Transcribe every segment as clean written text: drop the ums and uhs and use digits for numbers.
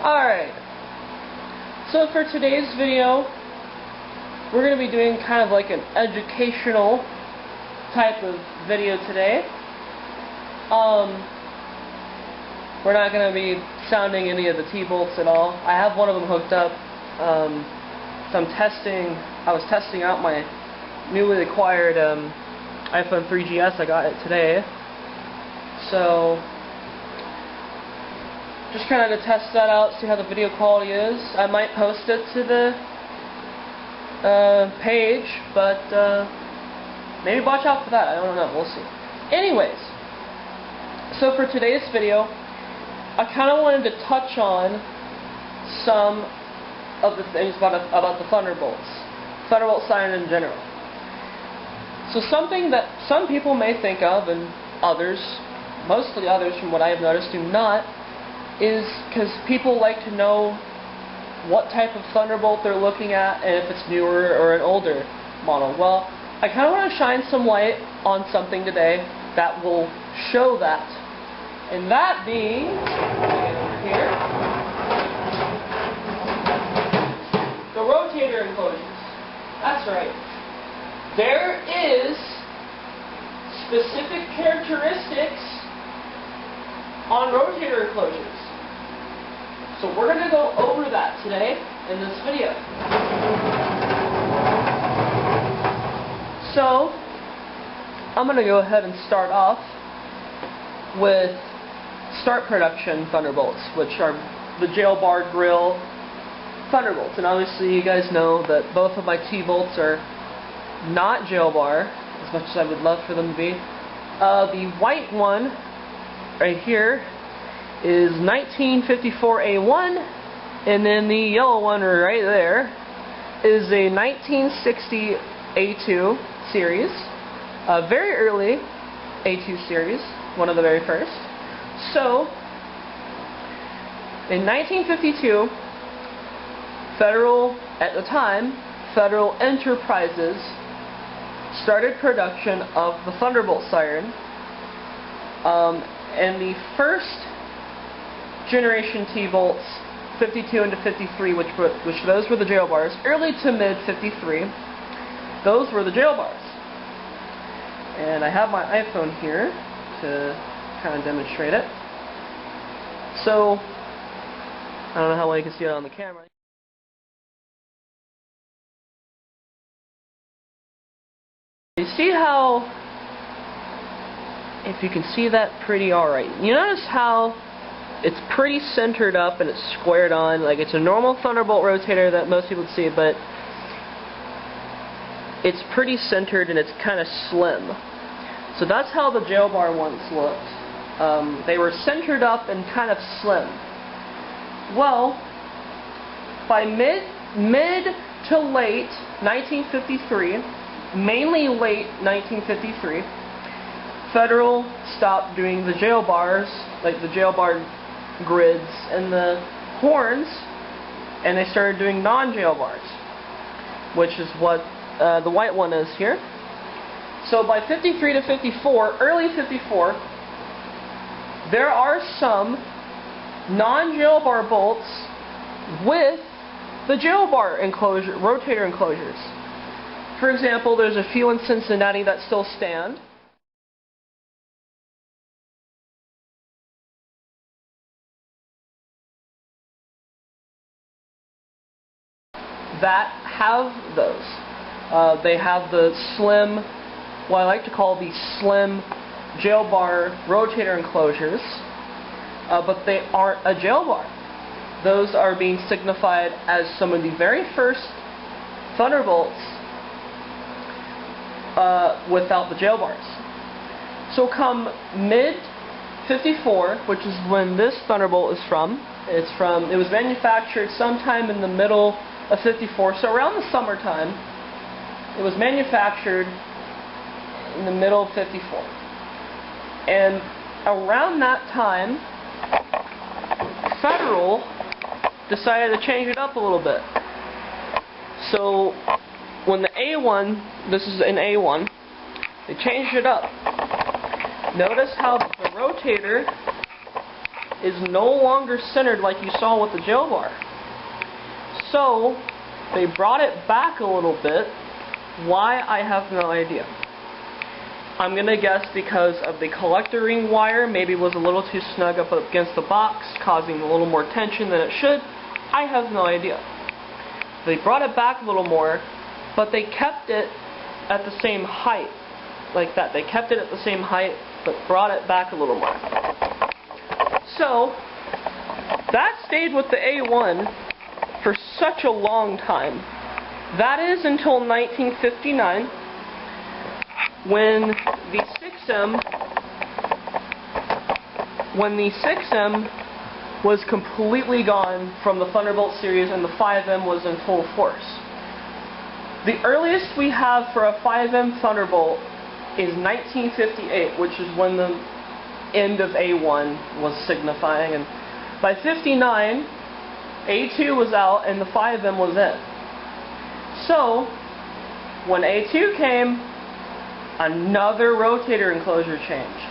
Alright, so for today's video, we're going to be doing kind of like an educational type of video today. We're not going to be sounding any of the T-bolts at all. I have one of them hooked up, so I was testing out my newly acquired iPhone 3GS. I got it today. So just kind of to test that out, see how the video quality is. I might post it to the page, but maybe watch out for that. I don't know. We'll see. Anyways, so for today's video, I kind of wanted to touch on some of the things about the Thunderbolts, Thunderbolt siren in general. So something that some people may think of, and others, mostly others from what I have noticed, do not, is because people like to know what type of Thunderbolt they're looking at and if it's newer or an older model. Well, I kind of want to shine some light on something today that will show that. And that being, over here, the rotator enclosures. That's right. There is specific characteristics on rotator enclosures. So we're going to go over that today in this video. So I'm going to go ahead and start off with start production Thunderbolts, which are the jail bar grill Thunderbolts. And obviously you guys know that both of my T-bolts are not jail bar, as much as I would love for them to be. The white one right here is 1954A1, and then the yellow one right there is a 1960 A2 series, a very early A2 series, one of the very first. So, in 1952, at the time, Federal Enterprises started production of the Thunderbolt siren, and the first generation T-bolts, 52 into 53, which those were the jail bars, early to mid 53, those were the jail bars. And I have my iPhone here to kind of demonstrate it. So, I don't know how well you can see it on the camera. You see how, if you can see that pretty alright, you notice how it's pretty centered up and it's squared on, like it's a normal Thunderbolt rotator that most people see, but it's pretty centered and it's kind of slim. So that's how the jail bar ones looked. They were centered up and kind of slim. Well, by mid to late 1953, mainly late 1953, Federal stopped doing the jail bars, like the jail bar grids and the horns, and they started doing non-jail bars, which is what the white one is here. So by 53 to 54, early 54, there are some non-jail bar bolts with the jail bar enclosure, rotator enclosures. For example, there's a few in Cincinnati that still stand. That have those. They have the slim, what I like to call the slim jail bar rotator enclosures, but they aren't a jail bar. Those are being signified as some of the very first Thunderbolts without the jail bars. So come mid 54, which is when this Thunderbolt is from. It was manufactured sometime in the middle of 54, so around the summertime. It was manufactured in the middle of 54. And around that time, Federal decided to change it up a little bit. So when the A1, this is an A1, they changed it up. Notice how the rotator is no longer centered like you saw with the jail bar. So they brought it back a little bit. Why? I have no idea. I'm going to guess because of the collector ring wire maybe was a little too snug up against the box, causing a little more tension than it should. I have no idea. They brought it back a little more, but they kept it at the same height, like that. They kept it at the same height, but brought it back a little more. So, that stayed with the A1 for such a long time. That is until 1959, when the 6M was completely gone from the Thunderbolt series and the 5M was in full force. The earliest we have for a 5M Thunderbolt is 1958, which is when the end of A1 was signifying, and by 59, A2 was out and the 5M was in. So, when A2 came, another rotator enclosure changed.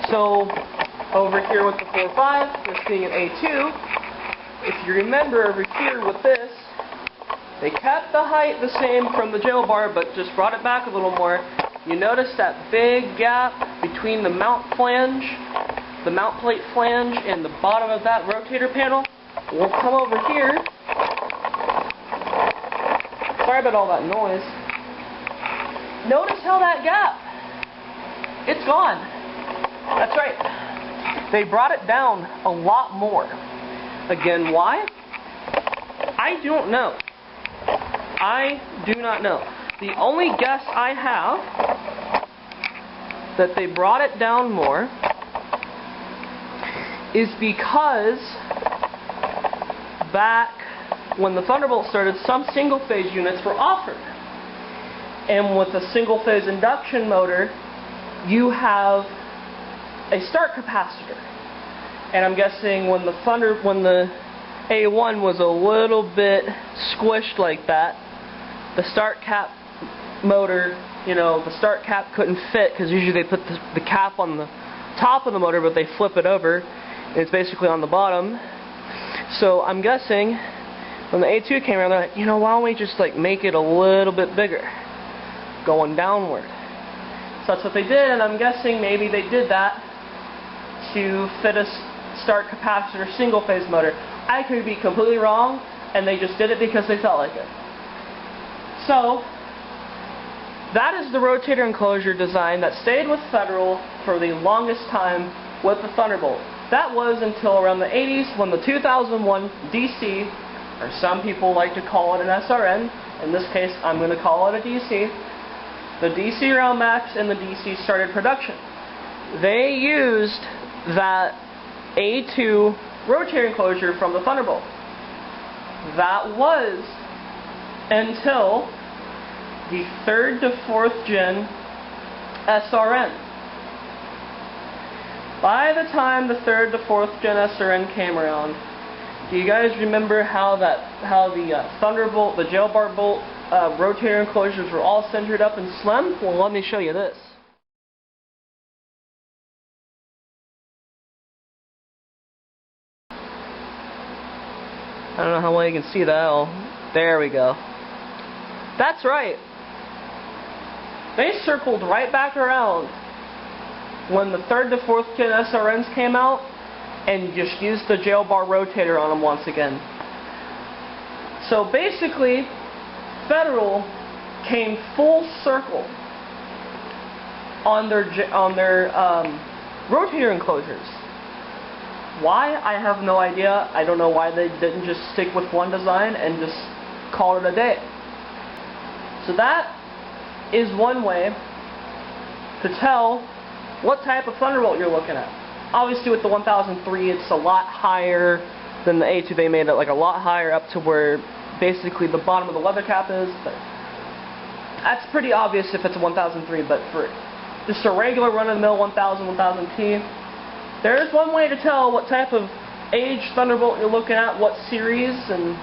So, over here with the 4.5, we're seeing an A2. If you remember over here with this, they kept the height the same from the jail bar, but just brought it back a little more. You notice that big gap between the mount flange, the mount plate flange, and the bottom of that rotator panel? We'll come over here. Sorry about all that noise. Notice how that gap, it's gone. That's right. They brought it down a lot more. Again, why? I don't know. I do not know. The only guess I have that they brought it down more is because back when the Thunderbolt started, some single-phase units were offered. And with a single-phase induction motor, you have a start capacitor. And I'm guessing when the A1 was a little bit squished like that, the start cap motor, you know, the start cap couldn't fit, because usually they put the cap on the top of the motor, but they flip it over, and it's basically on the bottom. So I'm guessing when the A2 came around, they're like, you know, why don't we just like make it a little bit bigger, going downward. So that's what they did, and I'm guessing maybe they did that to fit a start capacitor single-phase motor. I could be completely wrong, and they just did it because they felt like it. So, that is the rotator enclosure design that stayed with Federal for the longest time with the Thunderbolt. That was until around the 80s when the 2001 DC, or some people like to call it an SRN, in this case I'm going to call it a DC, the DC Round Max and the DC started production. They used that A2 rotator enclosure from the Thunderbolt. That was until the 3rd to 4th gen SRN. By the time the 3rd to 4th gen SRN came around, do you guys remember how the Thunderbolt, the jail bar bolt rotator enclosures were all centered up and slim? Well, let me show you this. I don't know how well you can see that. Oh, there we go. That's right. They circled right back around when the 3rd to 4th gen SRNs came out and just used the jail bar rotator on them once again. So basically, Federal came full circle on their rotator enclosures. Why? I have no idea. I don't know why they didn't just stick with one design and just call it a day. So that is one way to tell what type of Thunderbolt you're looking at. Obviously with the 1003 it's a lot higher than the A2. They made it like a lot higher up to where basically the bottom of the leather cap is. But that's pretty obvious if it's a 1003, but for just a regular run-of-the-mill 1000, 1000T, there's one way to tell what type of age Thunderbolt you're looking at, what series, and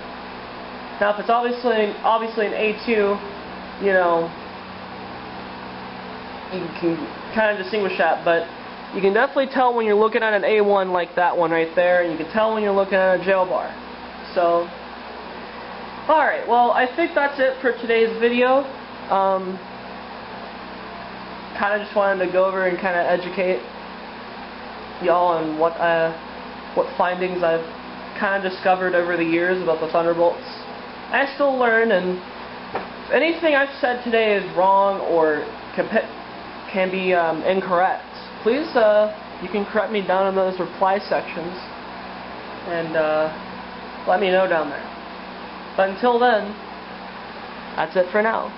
now if it's obviously an A2, you know, you can kind of distinguish that, but You can definitely tell when you're looking at an A1 like that one right there, and you can tell when you're looking at a jail bar. So, alright, well, I think that's it for today's video. Kind of just wanted to go over and kind of educate y'all on what findings I've kind of discovered over the years about the Thunderbolts. I still learn, and if anything I've said today is wrong or can be incorrect, please you can correct me down in those reply sections and let me know down there. But until then, that's it for now.